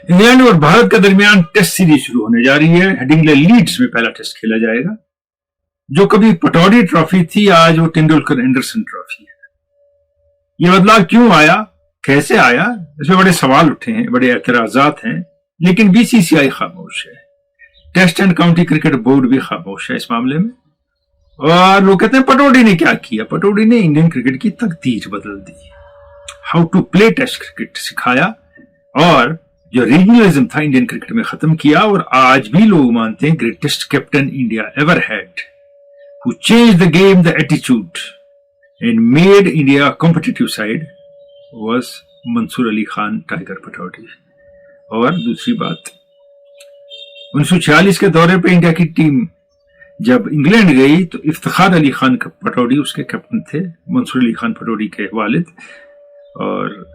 England और भारत के दरमियान टेस्ट सीरीज शुरू होने जा रही है। हेडिंग्ले लीड्स में पहला टेस्ट खेला जाएगा। जो कभी पटौड़ी ट्रॉफी थी, आज वो तेंदुलकर एंडरसन ट्रॉफी है। ये बदलाव क्यों आया, कैसे आया, इसमें बड़े सवाल उठे हैं, बड़े एतराजात हैं, लेकिन बीसीसीआई खामोश है। Test and county cricket board भी खामोश है इस मामले में। और लोग कहते हैं पटौड़ी ने क्या किया। पटौड़ी ने इंडियन क्रिकेट की तकदीर बदल दी, how to play test cricket सिखाया और जो रीजनलिज्म था इंडियन क्रिकेट में खत्म किया। और आज भी लोग मानते हैं greatest captain India ever had, who changed the game, the attitude and made India competitive side, was Mansur Ali Khan Tiger Pataudi. और दूसरी बात, 1946 के दौरे पे इंडिया की टीम जब इंग्लैंड गई तो इफ्तिखार अली खान पटौड़ी उसके कैप्टन थे, मंसूर अली खान पटौड़ी के वालिद। और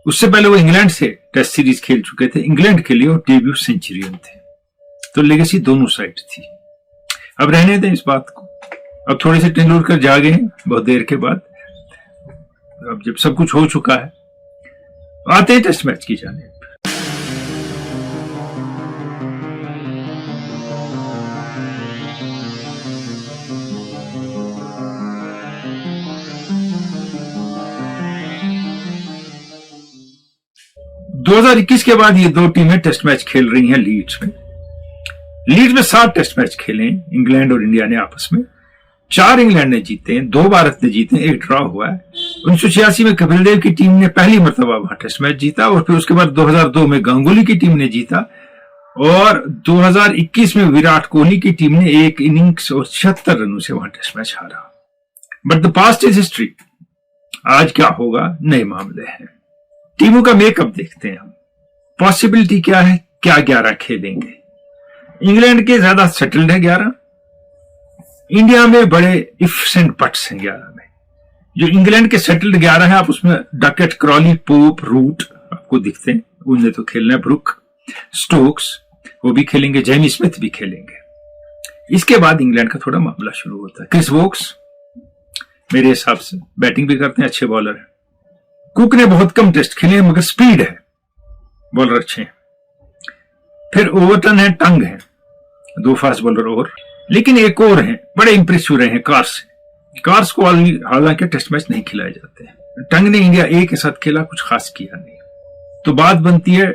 उससे पहले वो इंग्लैंड से टेस्ट सीरीज खेल चुके थे, इंग्लैंड के लिए वो डेब्यू सेंचुरियन थे। तो लेगेसी दोनों साइड थी। अब रहने दें इस बात को। अब थोड़े से तेंदुलकर जागे हैं बहुत देर के बाद। अब जब सब कुछ हो चुका है, आते हैं टेस्ट मैच की जाने। 2021 के बाद ये दो टीमें टेस्ट मैच खेल रही हैं लीड्स में। लीड्स में 7 टेस्ट मैच खेले इंग्लैंड और इंडिया ने आपस में। 4 इंग्लैंड ने जीते हैं, 2 भारत ने जीते हैं, 1 ड्रॉ हुआ है। 1986 में कपिल देव की टीम ने पहली मर्तबा वहां टेस्ट मैच जीता और फिर उसके बाद 2002 में गांगुली की टीम ने जीता और 2021 में विराट कोहली की टीम ने 1 इनिंग्स और 76 रनों से वहां टेस्ट मैच हारा। But the past is history. आज क्या होगा, नए मामले हैं। टीमों का मेकअप देखते हैं हम। पॉसिबिलिटी क्या है, क्या 11 खेलेंगे। इंग्लैंड के ज्यादा सेटल्ड है 11। इंडिया में बड़े इफ्स एंड बट्स हैं 11 में। जो इंग्लैंड के सेटल्ड 11 है, आप उसमें डकेट, क्रॉली, पोप, रूट आपको दिखते हैं। उनने तो खेलना है। ब्रुक, स्टोक्स वो भी खेलेंगे, जेमी स्मिथ भी खेलेंगे। इसके बाद इंग्लैंड का थोड़ा मामला शुरू होता है। क्रिस वोक्स मेरे हिसाब से बैटिंग भी करते हैं, अच्छे बॉलर हैं। कुक ने बहुत कम टेस्ट खेले हैं मगर स्पीड है, बॉलर अच्छे हैं। फिर ओवरटन है, टंग है, 2 फास्ट बॉलर और। लेकिन एक और हैं, बड़े इंप्रेस हो रहे हैं, कार्स। कार्स को हालांकि टेस्ट मैच नहीं खिलाए जाते हैं। टंग ने इंडिया ए के साथ खेला, कुछ खास किया नहीं। तो बात बनती है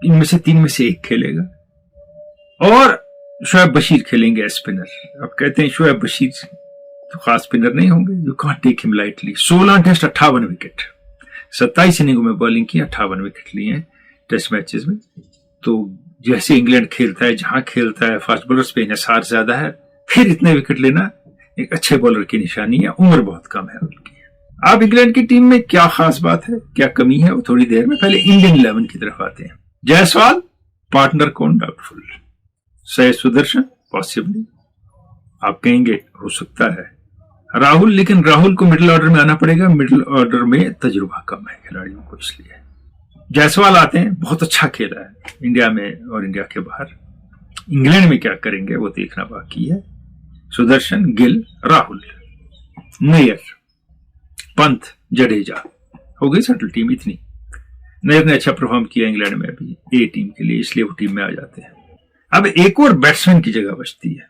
इनमें से 3 में से 1 खेलेगा और शोएब बशीर खेलेंगे स्पिनर। अब कहते हैं शोएब बशीर तो खास स्पिनर नहीं होंगे, you can't take him lightly. 16 test, 58 wicket, 27 इनिंगों में बॉलिंग की, 58 विकेट लिए हैं टेस्ट मैचेस में। तो जैसे इंग्लैंड खेलता है, जहां खेलता है, फास्ट बॉलर्स पे इन्हिसार ज्यादा है। फिर इतने विकेट लेना एक अच्छे बॉलर की निशानी है। उम्र बहुत कम है उनकी। अब इंग्लैंड की टीम में क्या खास बात है, क्या कमी है, वो थोड़ी देर में। पहले इंडियन 11 की तरफ आते हैं। जायसवाल पार्टनर कौन, डाउटफुल। सैयद सुदर्शन पॉसिबली, आप कहेंगे हो सकता है। राहुल, लेकिन राहुल को मिडिल ऑर्डर में आना पड़ेगा। मिडिल ऑर्डर में तजुर्बा कम है खिलाड़ियों को, इसलिए जायसवाल आते हैं। बहुत अच्छा खेला है इंडिया में और इंडिया के बाहर। इंग्लैंड में क्या करेंगे वो देखना बाकी है। सुदर्शन, गिल, राहुल, नैयर, पंत, जडेजा, हो गई सेंट्रल टीम इतनी। नैयर ने अच्छा परफॉर्म किया इंग्लैंड में अभी ए टीम के लिए, इसलिए वो टीम में आ जाते हैं। अब एक और बैट्समैन की जगह बचती है।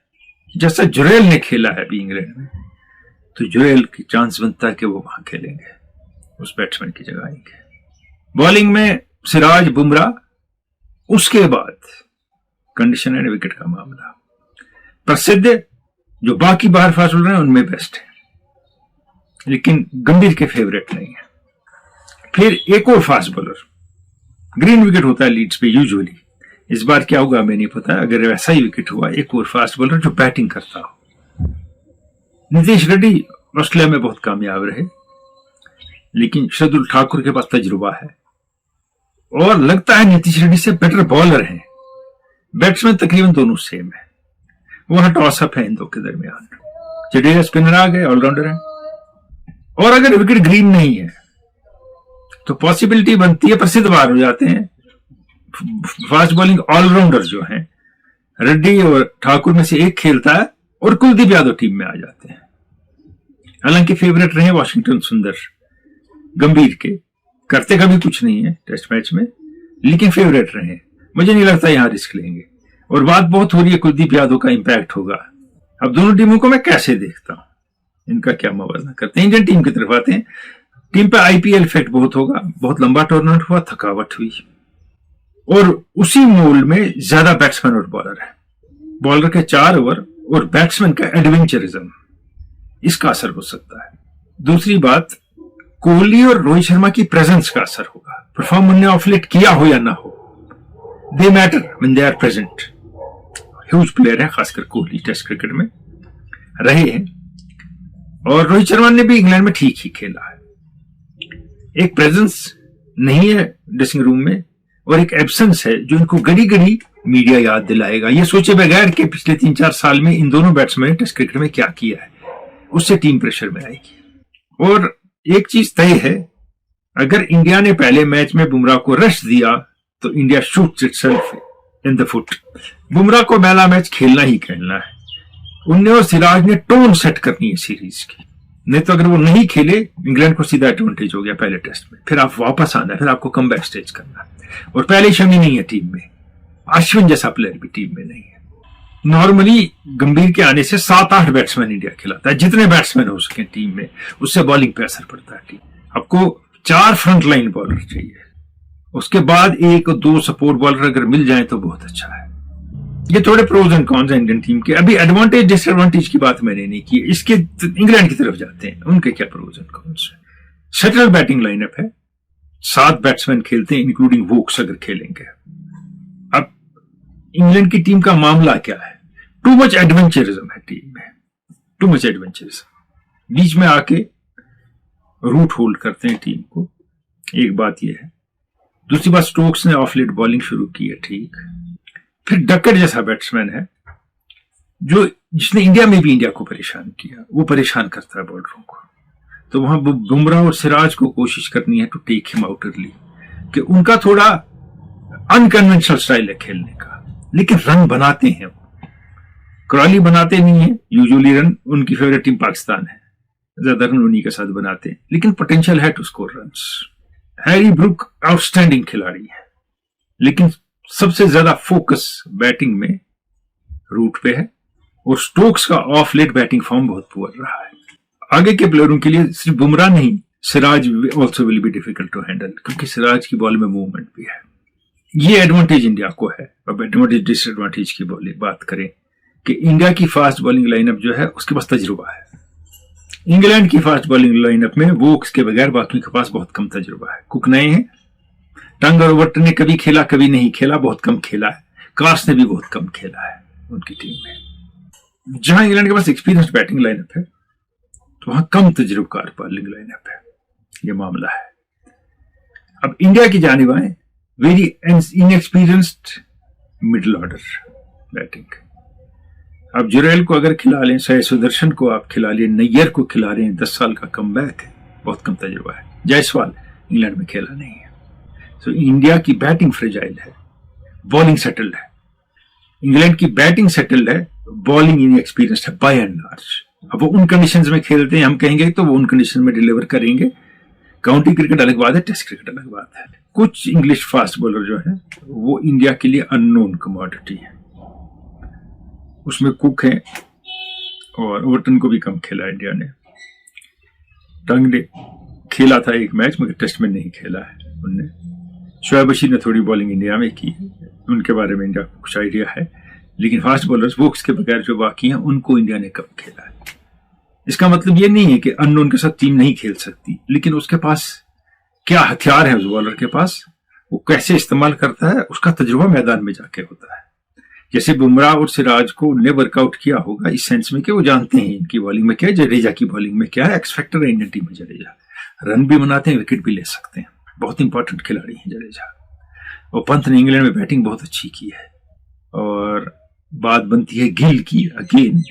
जैसा जुरेल ने खेला है अभी इंग्लैंड में, तो जुरेल की चांस बनता है कि वो वहां खेलेंगे, उस बैट्समैन की जगह आएंगे। बॉलिंग में सिराज, बुमराह, उसके बाद कंडीशन एंड विकेट का मामला। प्रसिद्ध जो बाकी बाहर फास्ट बॉलर हैं उनमें बेस्ट है, लेकिन गंभीर के फेवरेट नहीं है। फिर एक और फास्ट बॉलर, ग्रीन विकेट होता है लीड्स पे यूजुअली। इस बार क्या होगा हमें नहीं पता। अगर वैसा ही विकेट हुआ, एक और फास्ट बॉलर जो बैटिंग करता हो। नीतीश रेड्डी ऑस्ट्रेलिया में बहुत कामयाब रहे, लेकिन शार्दुल ठाकुर के पास तजुर्बा है और लगता है नीतीश रेड्डी से बेटर बॉलर हैं। बैट्समैन तकरीबन दोनों सेम है। वहां टॉस अप है इन दो के दरमियान। जडेजा स्पिनर आ गए, ऑलराउंडर है। और अगर विकेट ग्रीन नहीं है तो पॉसिबिलिटी बनती है प्रसिद्ध बाहर हो जाते हैं। फास्ट बॉलिंग ऑलराउंडर जो है, रेड्डी और ठाकुर में से एक खेलता है और कुलदीप यादव टीम में आ जाते हैं। हालांकि फेवरेट रहे वाशिंगटन सुंदर, गंभीर के, करते कभी कुछ नहीं है टेस्ट मैच में, लेकिन फेवरेट रहे। मुझे नहीं लगता यहां रिस्क लेंगे। और बात बहुत हो रही है कुलदीप यादव का इंपैक्ट होगा। अब दोनों टीमों को मैं कैसे देखता हूं, इनका क्या मुआवजा करते हैं। इंडियन टीम की तरफ आते हैं। टीम पे आईपीएल इफेक्ट बहुत होगा। बहुत लंबा टूर्नामेंट हुआ, थकावट हुई, और उसी मोल में ज्यादा बैट्समैन और बॉलर है। बॉलर के 4 ओवर और बैट्समैन का एडवेंचरिज्म, इसका असर हो सकता है। दूसरी बात, कोहली और रोहित शर्मा की प्रेजेंस का असर होगा। परफॉर्म उन्होंने ऑफ लेट किया हो या ना हो, they matter when they are present. Huge player है, खासकर कोहली टेस्ट क्रिकेट में रहे हैं, और रोहित शर्मा ने भी इंग्लैंड में ठीक ही खेला है। एक प्रेजेंस नहीं है ड्रेसिंग रूम में, और एक एब्सेंस है जो इनको घड़ी घड़ी मीडिया याद दिलाएगा, ये सोचे बगैर कि पिछले 3-4 साल में इन दोनों बैट्समैन ने टेस्ट क्रिकेट में क्या किया है। उससे टीम प्रेशर में आएगी। और एक चीज तय है, अगर इंडिया ने पहले मैच में बुमराह को रश दिया तो India shoots itself in the foot. Bumrah को पहला मैच खेलना ही खेलना है। उनने और सिराज ने टोन सेट करनी है सीरीज की, नहीं तो अगर वो नहीं खेले इंग्लैंड को सीधा एडवांटेज हो गया पहले टेस्ट में। फिर आप वापस आना है, फिर आपको कम बैक स्टेज करना है। और पहले शमी नहीं है टीम में, अश्विन जैसा प्लेयर भी टीम में नहीं है। नॉर्मली गंभीर के आने से 7-8 बैट्समैन इंडिया खिलाता है, जितने बैट्समैन हो सके टीम में, उससे बॉलिंग पे असर पड़ता है। टीम आपको 4 फ्रंट लाइन बॉलर चाहिए, उसके बाद 1-2 सपोर्ट बॉलर अगर मिल जाए तो बहुत अच्छा है। ये थोड़े प्रोज एंड कॉन्स हैं इंडियन टीम के। अभी एडवांटेज डिसएडवांटेज की बात मैंने नहीं की, इसके इंग्लैंड की तरफ जाते हैं, उनके क्या प्रोज एंड कॉन्स है। शटल बैटिंग लाइनअप है, 7 बैट्समैन खेलते हैं इंक्लूडिंग वोक्स अगर खेलेंगे। अब इंग्लैंड की टीम का मामला क्या है, टू मच एडवेंचरिज्म है टीम में, टू मच एडवेंचरिज्म। बीच में आके रूट होल्ड करते हैं टीम को, एक बात यह है। दूसरी बात, स्टोक्स ने ऑफ लेट बॉलिंग शुरू की है, ठीक। फिर डकर जैसा बैट्समैन है जो जिसने इंडिया में भी इंडिया को परेशान किया, वो परेशान करता है बॉलरों को। तो वहां बुमराह और सिराज को कोशिश करनी है to take him out early, कि उनका थोड़ा अनकन्वेंशनल स्टाइल है खेलने का, लेकिन रन बनाते हैं वो। क्रॉली बनाते नहीं है यूजुअली रन, उनकी फेवरेट टीम पाकिस्तान है, ज्यादा रन उन्हीं के साथ बनाते हैं, लेकिन पोटेंशियल है to score runs. Harry Brook outstanding खिलाड़ी है, लेकिन सबसे ज्यादा फोकस बैटिंग में रूट पे है, और स्टोक्स का ऑफ लेट बैटिंग फॉर्म बहुत पुअर रहा है। आगे के प्लेयरों के लिए सिर्फ बुमराह नहीं, Siraj also will be difficult to handle, क्योंकि सिराज की बॉल में मूवमेंट भी है। ये एडवांटेज इंडिया को है। अब एडवांटेज डिसएडवांटेज की बात करें कि इंडिया की फास्ट बॉलिंग लाइनअप जो है उसके पास तजुर्बा है। इंग्लैंड की फास्ट बॉलिंग लाइनअप में वो उसके बगैर बाकी के पास बहुत कम तजुर्बा है। कुक नए हैं, टंग और ओवर्टन ने कभी खेला कभी नहीं खेला, बहुत कम खेला है। कार्स ने भी बहुत कम खेला है उनकी टीम में। जहां इंग्लैंड के पास एक्सपीरियंस्ड बैटिंग लाइनअप है, तो वहां कम तजुर्बेकार बॉलिंग लाइनअप है। ये मामला है। अब इंडिया की जानिब आए, very inexperienced middle order batting. अब जुरैल को अगर खिला लें, साई सुदर्शन को आप खिला लें, नैयर को खिला लें, 10 साल का कमबैक है, बहुत कम तजुर्बा है। जायसवाल इंग्लैंड में खेला नहीं है। तो इंडिया की बैटिंग फ्रेजाइल है, बॉलिंग सेटल्ड है। इंग्लैंड की बैटिंग सेटल्ड है, बॉलिंग इनएक्सपीरियंस्ड है बाय एंड लार्ज। अब वो उन कंडीशंस में खेलते हैं, हम कहेंगे तो वो उन कंडीशन में डिलीवर करेंगे। काउंटी क्रिकेट अलग बात है, टेस्ट क्रिकेट अलग बात है। कुछ इंग्लिश फास्ट बॉलर जो है वो इंडिया के लिए अननोन कमोडिटी है। उसमें कुक है, और ओवर्टन को भी कम खेला इंडिया ने। टंग ने खेला था एक मैच, मगर टेस्ट में नहीं खेला है उनने। शोएब बशीर ने थोड़ी बॉलिंग इंडिया में की, उनके बारे में इंडिया को कुछ आइडिया है, लेकिन फास्ट बॉलर्स वो उसके बगैर जो बाकी हैं उनको इंडिया ने कम खेला है। इसका मतलब ये नहीं है कि अननोन के साथ टीम नहीं खेल सकती, लेकिन उसके पास क्या हथियार है उस बॉलर के पास, वो कैसे इस्तेमाल करता है, उसका तजुर्बा मैदान में जाके होता है। जैसे बुमराह और सिराज को उन्होंने वर्कआउट किया होगा इस सेंस में कि वो जानते हैं इनकी बॉलिंग में क्या है, जडेजा की बॉलिंग में क्या है। एक्स फैक्टर है इंडियन टीम में जडेजा, रन भी बनाते हैं, विकेट भी ले सकते हैं, बहुत इंपॉर्टेंट खिलाड़ी हैं जडेजा। और पंत ने इंग्लैंड में बैटिंग बहुत अच्छी की है। और बात बनती है गिल की, again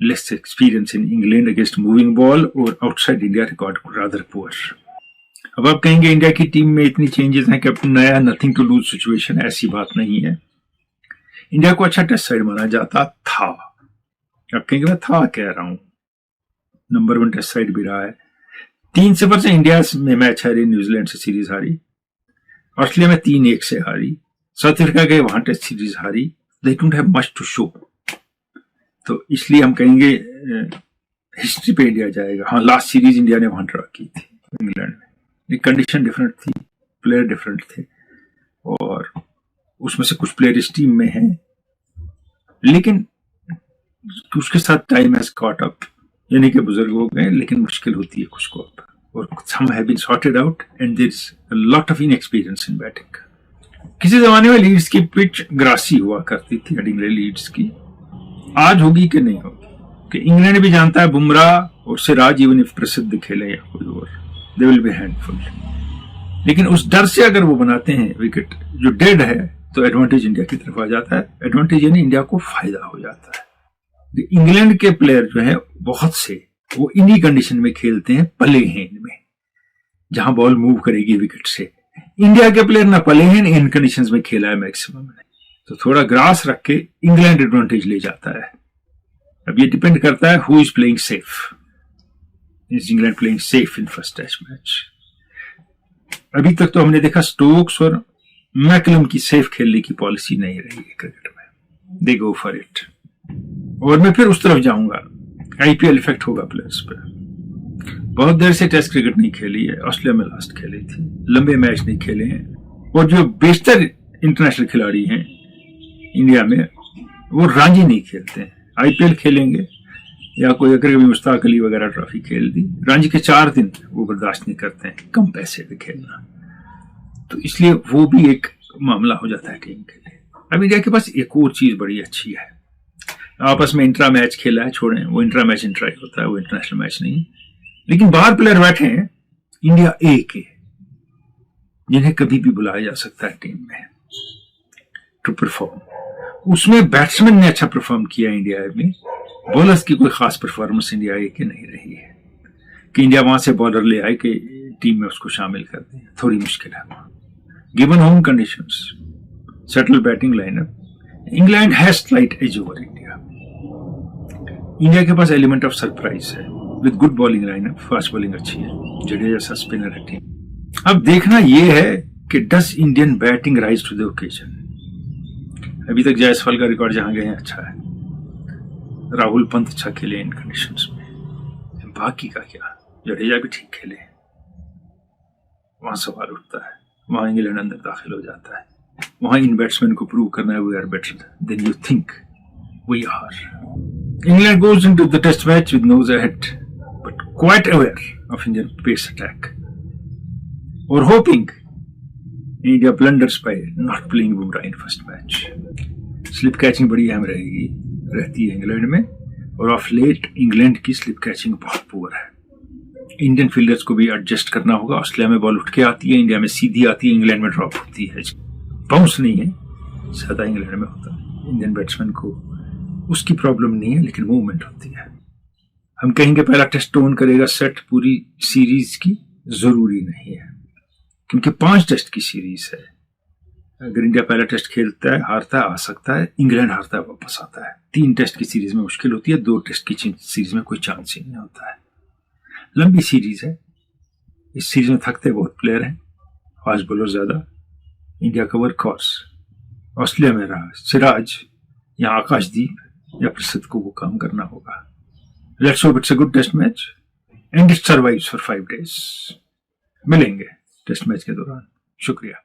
less experience in England against moving ball, और outside India record rather poor. अब आप कहेंगे इंडिया की टीम में इतनी चेंजेस हैं कि अब नया नथिंग टू लूज सिचुएशन, ऐसी बात नहीं है। इंडिया को अच्छा टेस्ट साइड माना जाता था, अब कहेंगे मैं था कह रहा हूं, नंबर 1 टेस्ट साइड भी रहा है। 3-0 से इंडिया में मैच हारी, न्यूजीलैंड से सीरीज हारी, ऑस्ट्रेलिया में 3-1 से हारी, साउथ अफ्रीका गए वहां टेस्ट सीरीज हारी, they don't have much to show. तो इसलिए हम कहेंगे हिस्ट्री पे इंडिया जाएगा। हाँ, लास्ट सीरीज इंडिया ने वहां ड्रॉ की थी इंग्लैंड में, कंडीशन डिफरेंट थी, प्लेयर डिफरेंट थे, और उसमें से कुछ प्लेयर इस टीम में हैं, लेकिन उसके साथ टाइम हैज कॉट अप, यानी कि बुजुर्ग हो गए, लेकिन मुश्किल होती है कुछ को अब, और some have been sorted out and there's a lot of inexperience in batting. किसी जमाने में लीड्स की पिच ग्रासी हुआ करती थी, हेडिंगले लीड्स की, आज होगी कि नहीं होगी, कि इंग्लैंड भी जानता है बुमराह और सिराज इवन इफ प्रसिद्ध खेले या कोई और, दे विल बी हैंडफुल। लेकिन उस डर से अगर वो बनाते हैं विकेट जो डेड है, तो एडवांटेज इंडिया की तरफ आ जाता है। एडवांटेज यानी इंडिया को फायदा हो जाता है। इंग्लैंड के प्लेयर जो है बहुत से, वो इन्हीं कंडीशन में खेलते हैं, पले हैं इनमें, जहां बॉल मूव करेगी विकेट से। इंडिया के प्लेयर ना पले हैं, इन कंडीशंस में खेला है मैक्सिमम ने, तो थोड़ा ग्रास रख के इंग्लैंड एडवांटेज ले जाता है। अब ये डिपेंड करता है who is playing safe. Is England playing safe in first test match? अभी तक तो हमने देखा स्टोक्स और मैकलम की सेफ खेलने की पॉलिसी नहीं रही है क्रिकेट में, दे गो फॉर इट। और मैं फिर उस तरफ जाऊंगा, आईपीएल इफेक्ट होगा प्लेयर्स पे। बहुत देर से टेस्ट क्रिकेट नहीं खेली है, ऑस्ट्रेलिया में लास्ट खेली थी, लंबे मैच नहीं खेले हैं, और जो बेशतर इंटरनेशनल खिलाड़ी हैं इंडिया में, वो रणजी नहीं खेलते हैं। आईपीएल खेलेंगे या कोई अगर कभी मुश्ताक अली वगैरह ट्रॉफी खेल दी, रणजी के 4 दिन वो बर्दाश्त नहीं करते हैं कम पैसे पे खेलना, तो इसलिए वो भी एक मामला हो जाता है टीम के लिए। अब इंडिया के पास एक और चीज बड़ी अच्छी है, आपस में इंट्रा मैच खेला है, छोड़ें वो इंट्रा मैच इंट्रा ही होता है, वो इंटरनेशनल मैच नहीं, लेकिन बाहर प्लेयर बैठे हैं इंडिया ए के, जिन्हें कभी भी बुलाया जा सकता है टीम में टू परफॉर्म। उसमें बैट्समैन ने अच्छा परफॉर्म किया इंडिया में, बॉलर्स की कोई खास परफॉर्मेंस इंडिया ए के नहीं रही है कि इंडिया वहां से बॉलर ले आए कि टीम में उसको शामिल कर दें, थोड़ी मुश्किल है वहां। Given home conditions, settle batting lineup, England has slight edge over India. India के पास एलिमेंट ऑफ सरप्राइज है, with good bowling lineup, fast bowling अच्छी है, जडेजा जैसा स्पिनर है टीम। अब देखना यह है कि does Indian batting rise to the occasion. अभी तक जायसवाल का रिकॉर्ड जहां गए हैं अच्छा है, राहुल पंत अच्छा खेले इन कंडीशंस में, बाकी का क्या, जडेजा भी ठीक खेले, वहां सवाल उठता है, वहां इंग्लैंड अंदर दाखिल हो जाता है, वहां इन बैट्समैन को प्रूव करना है we are better than you think we are. England goes into the test match with nose ahead but quite aware of Indian pace attack और hoping India blunders by not playing Bumrah in first match. Slip catching बड़ी अहम रहती है England में, और of late England की slip catching बहुत poor है। इंडियन फील्डर्स को भी एडजस्ट करना होगा। ऑस्ट्रेलिया में बॉल उठ के आती है, इंडिया में सीधी आती है, इंग्लैंड में ड्रॉप होती है, बाउंस नहीं है, ज्यादा इंग्लैंड में होता है। इंडियन बैट्समैन को उसकी प्रॉब्लम नहीं है, लेकिन मूवमेंट होती है। हम कहेंगे पहला टेस्ट टोन करेगा सेट पूरी सीरीज की, जरूरी नहीं है, क्योंकि 5 टेस्ट की सीरीज है। अगर इंडिया पहला टेस्ट खेलता है, हारता है, आ सकता है, इंग्लैंड हारता है, वापस आता है। 3 टेस्ट की सीरीज में मुश्किल होती है, 2 टेस्ट की सीरीज में कोई चांस ही नहीं होता है। लंबी सीरीज है, इस सीरीज में थकते बहुत प्लेयर हैं, फास्ट बॉलर ज्यादा। इंडिया का वर्क हॉर्स ऑस्ट्रेलिया में रहा सिराज या आकाशदीप या प्रसिद्ध को वो काम करना होगा। Let's hope it's a good test match and it survives for 5 days। मिलेंगे टेस्ट मैच के दौरान। शुक्रिया।